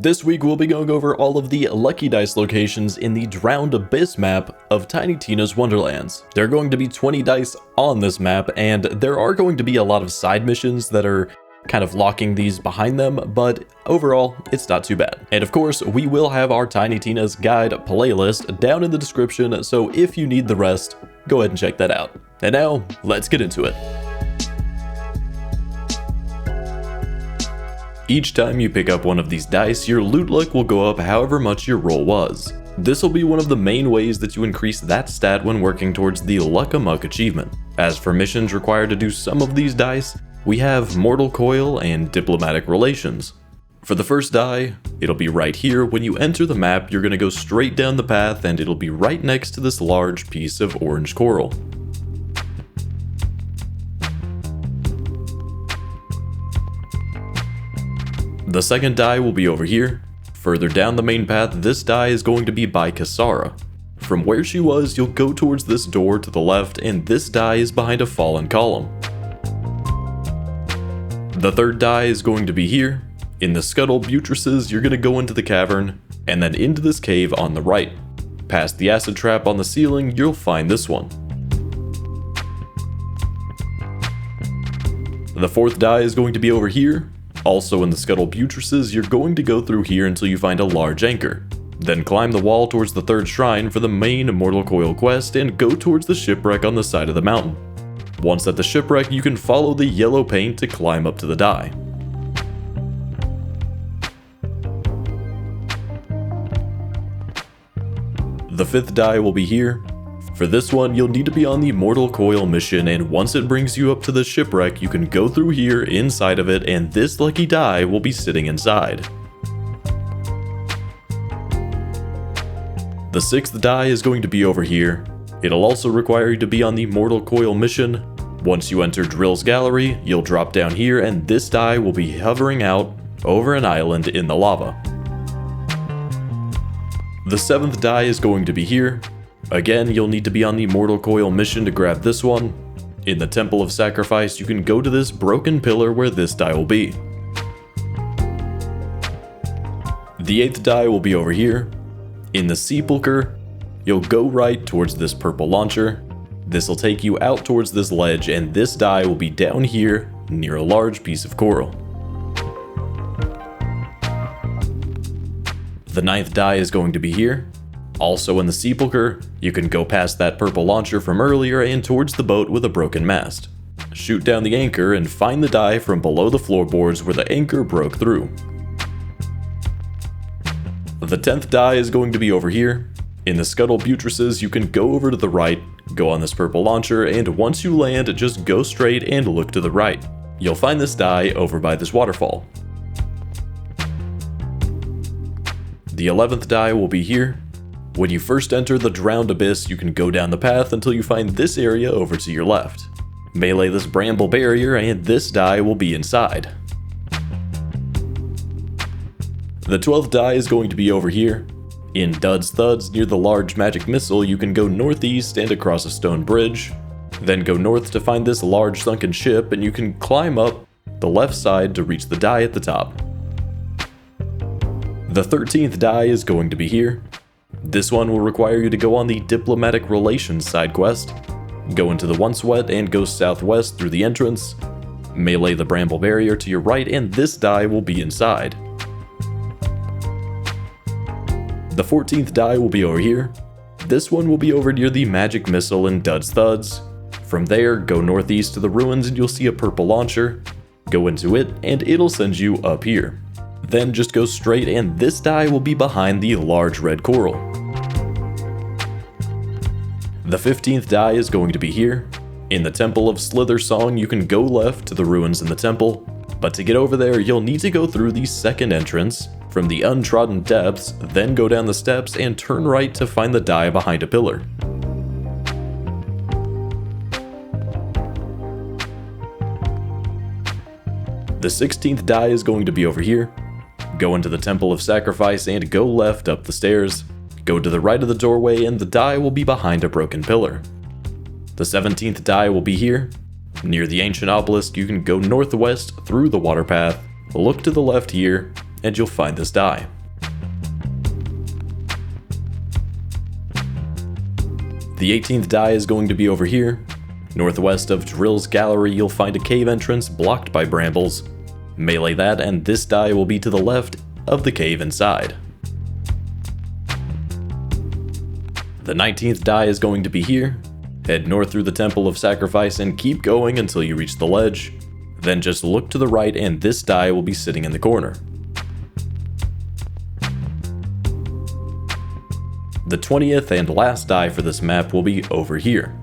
This week we'll be going over all of the lucky dice locations in the Drowned Abyss map of Tiny Tina's Wonderlands. There are going to be 20 dice on this map, and there are going to be a lot of side missions that are kind of locking these behind them, but overall, it's not too bad. And of course, we will have our Tiny Tina's Guide playlist down in the description, so if you need the rest, go ahead and check that out. And now, let's get into it. Each time you pick up one of these dice, your loot luck will go up however much your roll was. This will be one of the main ways that you increase that stat when working towards the Luck Amok achievement. As for missions required to do some of these dice, we have Mortal Coil and Diplomatic Relations. For the first die, it'll be right here. When you enter the map, you're going to go straight down the path and it'll be right next to this large piece of orange coral. The second die will be over here. Further down the main path, this die is going to be by Kasara. From where she was, you'll go towards this door to the left, and this die is behind a fallen column. The third die is going to be here. In the Scuttle Buttresses, you're going to go into the cavern, and then into this cave on the right. Past the acid trap on the ceiling, you'll find this one. The fourth die is going to be over here. Also in the Scuttle Buttresses, you're going to go through here until you find a large anchor. Then climb the wall towards the third shrine for the main Mortal Coil quest and go towards the shipwreck on the side of the mountain. Once at the shipwreck, you can follow the yellow paint to climb up to the die. The fifth die will be here. For this one, you'll need to be on the Mortal Coil mission, and once it brings you up to the shipwreck, you can go through here inside of it, and this lucky die will be sitting inside. The sixth die is going to be over here. It'll also require you to be on the Mortal Coil mission. Once you enter Drill's Gallery, you'll drop down here, and this die will be hovering out over an island in the lava. The seventh die is going to be here. Again, you'll need to be on the Mortal Coil mission to grab this one. In the Temple of Sacrifice, you can go to this broken pillar where this die will be. The eighth die will be over here. In the Sepulchre, you'll go right towards this purple launcher. This will take you out towards this ledge, and this die will be down here near a large piece of coral. The ninth die is going to be here. Also in the Sepulchre, you can go past that purple launcher from earlier and towards the boat with a broken mast. Shoot down the anchor and find the die from below the floorboards where the anchor broke through. The 10th die is going to be over here. In the Scuttle Buttresses, you can go over to the right, go on this purple launcher, and once you land, just go straight and look to the right. You'll find this die over by this waterfall. The 11th die will be here. When you first enter the Drowned Abyss, you can go down the path until you find this area over to your left. Melee this bramble barrier and this die will be inside. The 12th die is going to be over here. In Dud's Thuds near the large magic missile, you can go northeast and across a stone bridge. Then go north to find this large sunken ship, and you can climb up the left side to reach the die at the top. The 13th die is going to be here. This one will require you to go on the Diplomatic Relations side quest. Go into the Once Wet and go southwest through the entrance. Melee the bramble barrier to your right, and this die will be inside. The 14th die will be over here. This one will be over near the magic missile in Dud's Thuds. From there, go northeast to the ruins and you'll see a purple launcher. Go into it and it'll send you up here. Then just go straight and this die will be behind the large red coral. The 15th die is going to be here. In the Temple of Slither Song, you can go left to the ruins in the temple, but to get over there, you'll need to go through the second entrance from the untrodden depths, then go down the steps and turn right to find the die behind a pillar. The 16th die is going to be over here. Go into the Temple of Sacrifice and go left up the stairs. Go to the right of the doorway and the die will be behind a broken pillar. The 17th die will be here. Near the ancient obelisk, you can go northwest through the water path, look to the left here, and you'll find this die. The 18th die is going to be over here. Northwest of Drill's Gallery, you'll find a cave entrance blocked by brambles. Melee that, and this die will be to the left of the cave inside. The 19th die is going to be here. Head north through the Temple of Sacrifice and keep going until you reach the ledge. Then just look to the right and this die will be sitting in the corner. The 20th and last die for this map will be over here.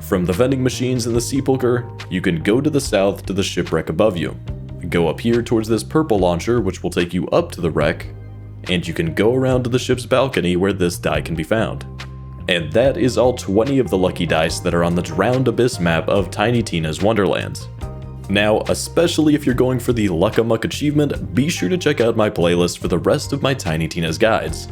From the vending machines in the Sepulchre, you can go to the south to the shipwreck above you. Go up here towards this purple launcher, which will take you up to the wreck, and you can go around to the ship's balcony where this die can be found. And that is all 20 of the lucky dice that are on the Drowned Abyss map of Tiny Tina's Wonderlands. Now, especially if you're going for the Luck Amok achievement, be sure to check out my playlist for the rest of my Tiny Tina's guides.